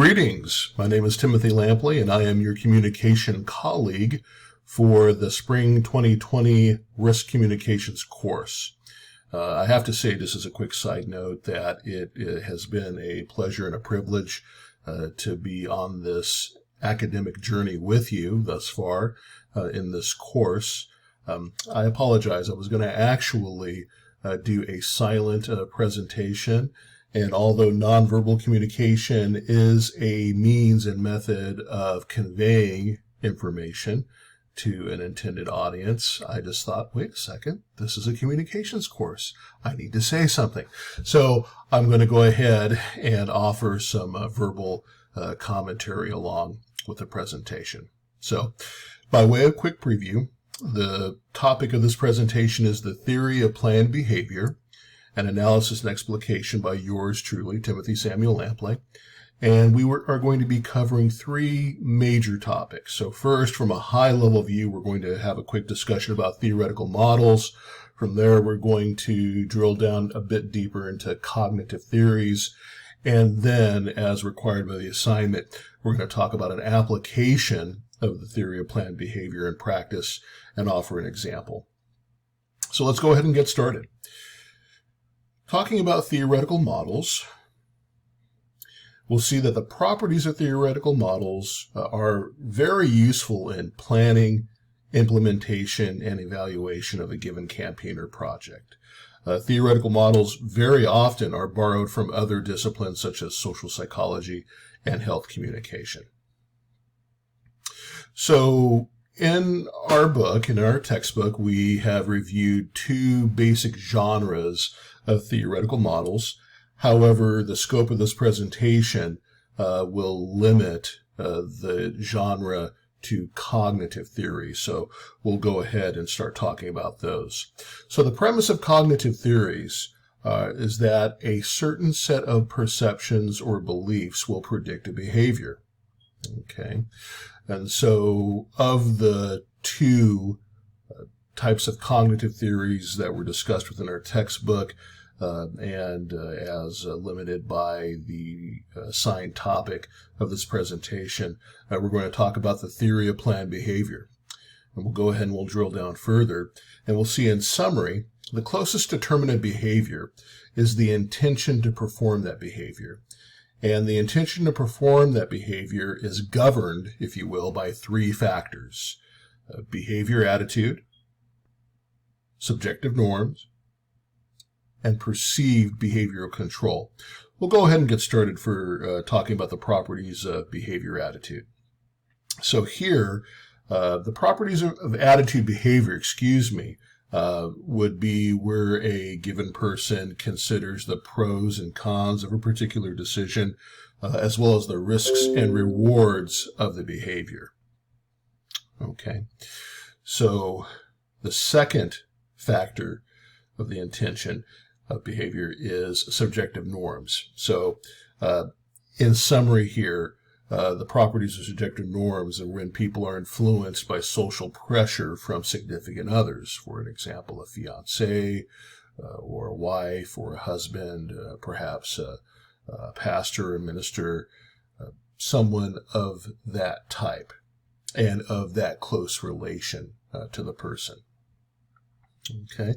Greetings, my name is Timothy Lampley and I am your communication colleague for the Spring 2020 Risk Communications course. I have to say, just as a quick side note, that it has been a pleasure and a privilege to be on this academic journey with you thus far in this course. I apologize, I was going to actually do a silent presentation. And although nonverbal communication is a means and method of conveying information to an intended audience, I just thought, wait a second, this is a communications course. I need to say something. So I'm going to go ahead and offer some verbal commentary along with the presentation. So by way of quick preview, the topic of this presentation is the theory of planned behavior, an analysis and explication by yours truly, Timothy Samuel Lampley. And we are going to be covering three major topics. So first, from a high-level view, we're going to have a quick discussion about theoretical models. From there, we're going to drill down a bit deeper into cognitive theories. And then, as required by the assignment, we're going to talk about an application of the theory of planned behavior in practice and offer an example. So let's go ahead and get started. Talking about theoretical models, we'll see that the properties of theoretical models are very useful in planning, implementation, and evaluation of a given campaign or project. Theoretical models very often are borrowed from other disciplines such as social psychology and health communication. So in our book, in our textbook, we have reviewed two basic genres of theoretical models. However, the scope of this presentation will limit the genre to cognitive theory. So we'll go ahead and start talking about those. So the premise of cognitive theories is that a certain set of perceptions or beliefs will predict a behavior. Okay, and so of the two types of cognitive theories that were discussed within our textbook, and as limited by the assigned topic of this presentation, we're going to talk about the theory of planned behavior. And we'll go ahead and we'll drill down further, and we'll see in summary, the closest determinant of behavior is the intention to perform that behavior. And the intention to perform that behavior is governed, if you will, by three factors: behavior attitude, subjective norms, and perceived behavioral control. We'll go ahead and get started for talking about the properties of behavior attitude. So here, the properties of attitude behavior, would be where a given person considers the pros and cons of a particular decision, as well as the risks and rewards of the behavior. Okay, so the second factor of the intention of behavior is subjective norms. So in summary here, the properties of subjective norms are when people are influenced by social pressure from significant others. For an example, a fiancé, or a wife, or a husband, perhaps a pastor, a minister, someone of that type and of that close relation to the person. Okay,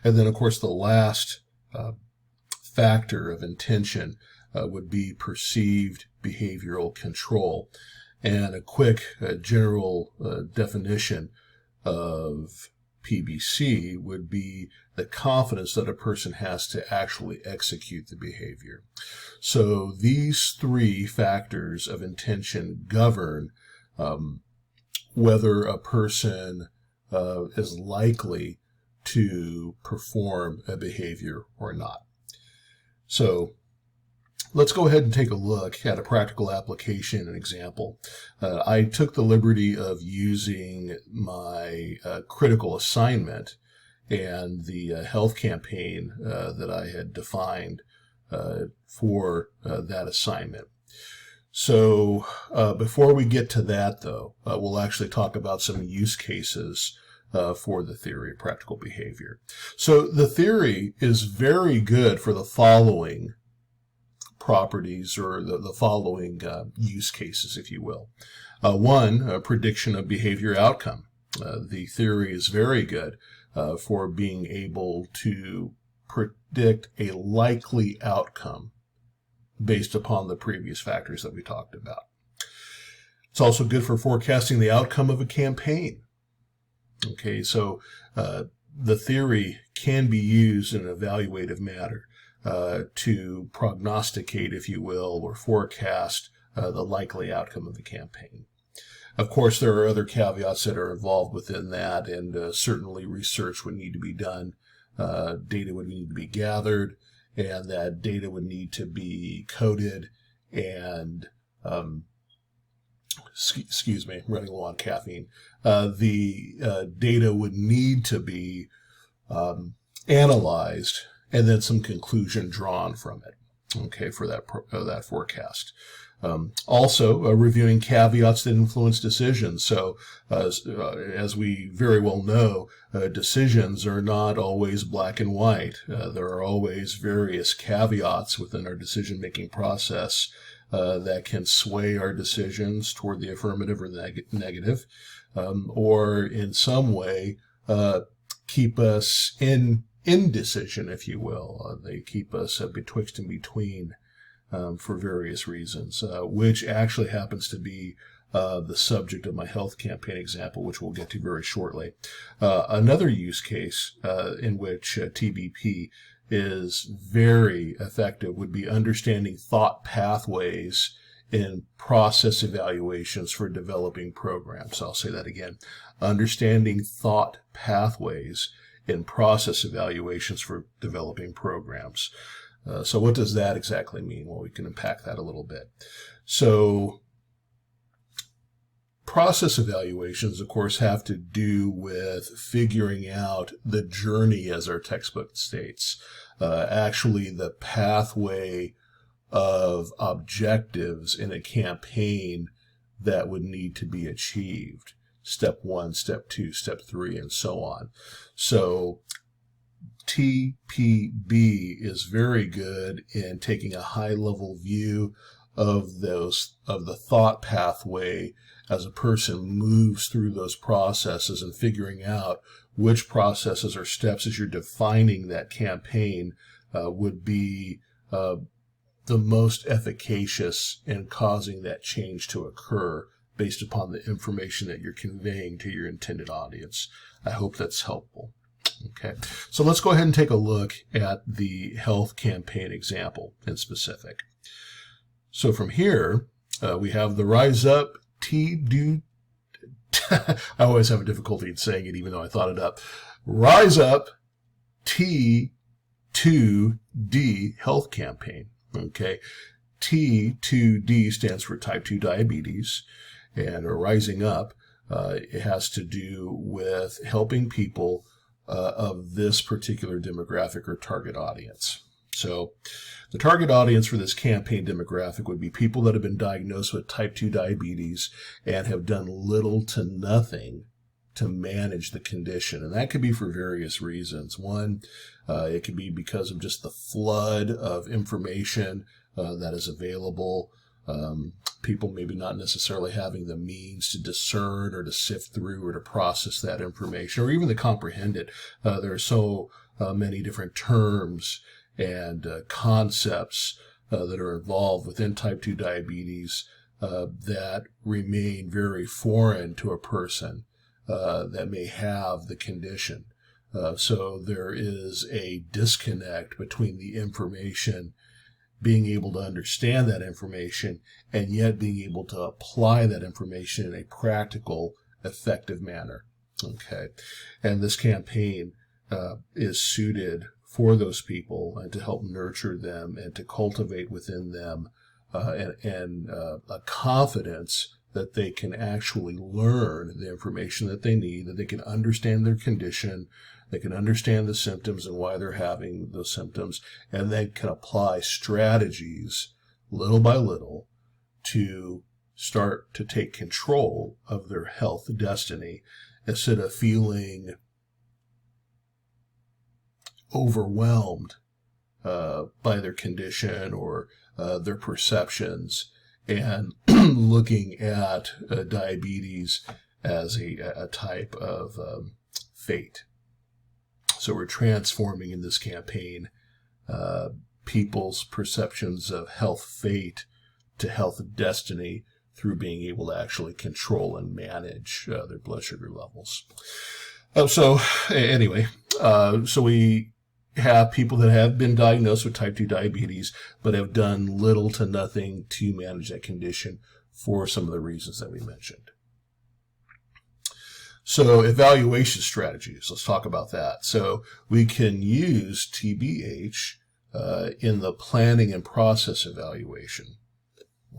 and then of course the last factor of intention would be perceived behavioral control. And a quick general definition of PBC would be the confidence that a person has to actually execute the behavior. So these three factors of intention govern whether a person is likely to perform a behavior or not. So let's go ahead and take a look at a practical application and example. I took the liberty of using my critical assignment and the health campaign that I had defined for that assignment. So before we get to that, though, we'll actually talk about some use cases for the theory of practical behavior. So the theory is very good for the following properties or the following use cases, if you will. One, prediction of behavior outcome. The theory is very good for being able to predict a likely outcome based upon the previous factors that we talked about. It's also good for forecasting the outcome of a campaign. Okay, so the theory can be used in an evaluative manner to prognosticate, if you will, or forecast the likely outcome of the campaign. Of course, there are other caveats that are involved within that, and certainly research would need to be done, data would need to be gathered, and that data would need to be coded, and excuse me, I'm running low on caffeine. The data would need to be analyzed, and then some conclusion drawn from it, okay, for that forecast. Also, reviewing caveats that influence decisions. So, as we very well know, decisions are not always black and white. There are always various caveats within our decision-making process that can sway our decisions toward the affirmative or the negative, or in some way keep us in indecision, if you will. They keep us betwixt and between for various reasons, which actually happens to be the subject of my health campaign example, which we'll get to very shortly. Another use case in which TBP is very effective would be understanding thought pathways in process evaluations for developing programs. I'll say that again. Understanding thought pathways in process evaluations for developing programs. So what does that exactly mean? Well, we can unpack that a little bit. So process evaluations, of course, have to do with figuring out the journey, as our textbook states, actually the pathway of objectives in a campaign that would need to be achieved. Step 1, step 2, step 3, and so on. So TPB is very good in taking a high-level view of the thought pathway as a person moves through those processes and figuring out which processes or steps as you're defining that campaign would be the most efficacious in causing that change to occur based upon the information that you're conveying to your intended audience. I hope that's helpful. Okay, so let's go ahead and take a look at the health campaign example in specific. So from here, we have the Rise Up T-Do. I always have a difficulty in saying it, even though I thought it up. Rise Up T2D health campaign. Okay, T2D stands for type 2 diabetes, and rising up, it has to do with helping people of this particular demographic or target audience. So the target audience for this campaign demographic would be people that have been diagnosed with type 2 diabetes and have done little to nothing to manage the condition. And that could be for various reasons. One, it could be because of just the flood of information that is available. People maybe not necessarily having the means to discern or to sift through or to process that information or even to comprehend it. There are so many different terms and concepts that are involved within type 2 diabetes that remain very foreign to a person that may have the condition. So there is a disconnect between the information, being able to understand that information, and yet being able to apply that information in a practical, effective manner. Okay, and this campaign is suited for those people and to help nurture them and to cultivate within them a confidence that they can actually learn the information that they need, that they can understand their condition, they can understand the symptoms and why they're having those symptoms, and they can apply strategies little by little to start to take control of their health destiny instead of feeling overwhelmed by their condition or their perceptions and looking at diabetes as a type of fate. So we're transforming in this campaign people's perceptions of health fate to health destiny through being able to actually control and manage their blood sugar levels. So we have people that have been diagnosed with type 2 diabetes, but have done little to nothing to manage that condition for some of the reasons that we mentioned. So evaluation strategies, let's talk about that. So we can use TBH in the planning and process evaluation.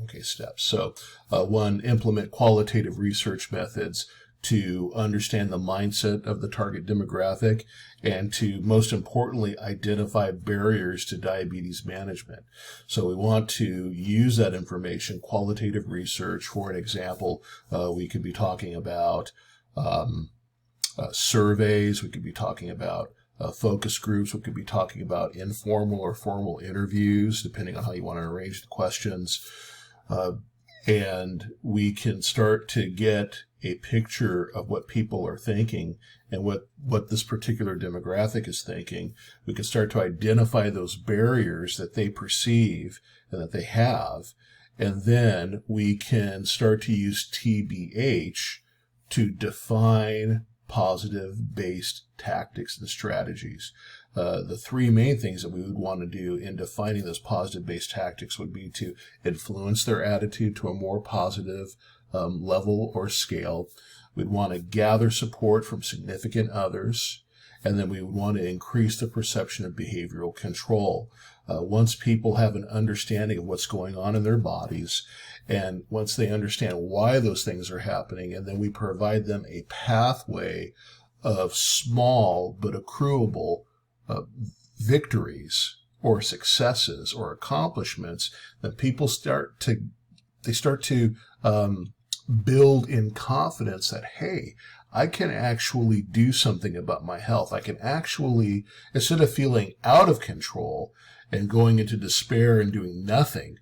Okay, steps. So one, implement qualitative research methods to understand the mindset of the target demographic and to, most importantly, identify barriers to diabetes management. So we want to use that information, qualitative research. For an example, we could be talking about surveys, we could be talking about focus groups, we could be talking about informal or formal interviews, depending on how you want to arrange the questions. And we can start to get a picture of what people are thinking and what this particular demographic is thinking. We can start to identify those barriers that they perceive and that they have. And then we can start to use TBH to define positive-based tactics and strategies. The three main things that we would want to do in defining those positive-based tactics would be to influence their attitude to a more positive level or scale. We'd want to gather support from significant others, and then we would want to increase the perception of behavioral control. Once people have an understanding of what's going on in their bodies, and once they understand why those things are happening, and then we provide them a pathway of small but accruable victories or successes or accomplishments, then people start to build in confidence that, hey, I can actually do something about my health. I can actually, instead of feeling out of control and going into despair and doing nothing,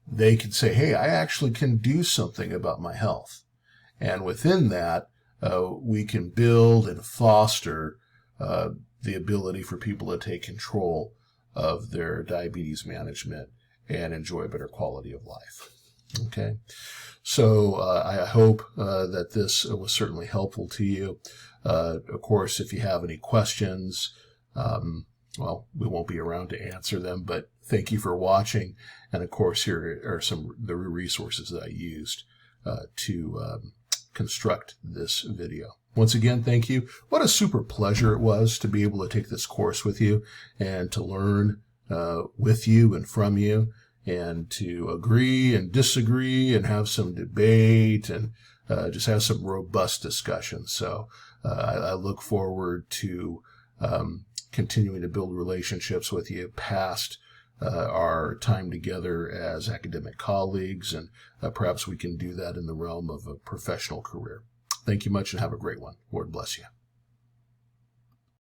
they can say, hey, I actually can do something about my health. And within that, we can build and foster the ability for people to take control of their diabetes management and enjoy a better quality of life. Okay, so I hope that this was certainly helpful to you. Of course, if you have any questions, well, we won't be around to answer them, but thank you for watching. And of course, here are some of the resources that I used to construct this video. Once again, thank you. What a super pleasure it was to be able to take this course with you and to learn with you and from you, and to agree and disagree and have some debate and just have some robust discussion. So I look forward to continuing to build relationships with you past our time together as academic colleagues, and perhaps we can do that in the realm of a professional career. Thank you much and have a great one. Lord bless you.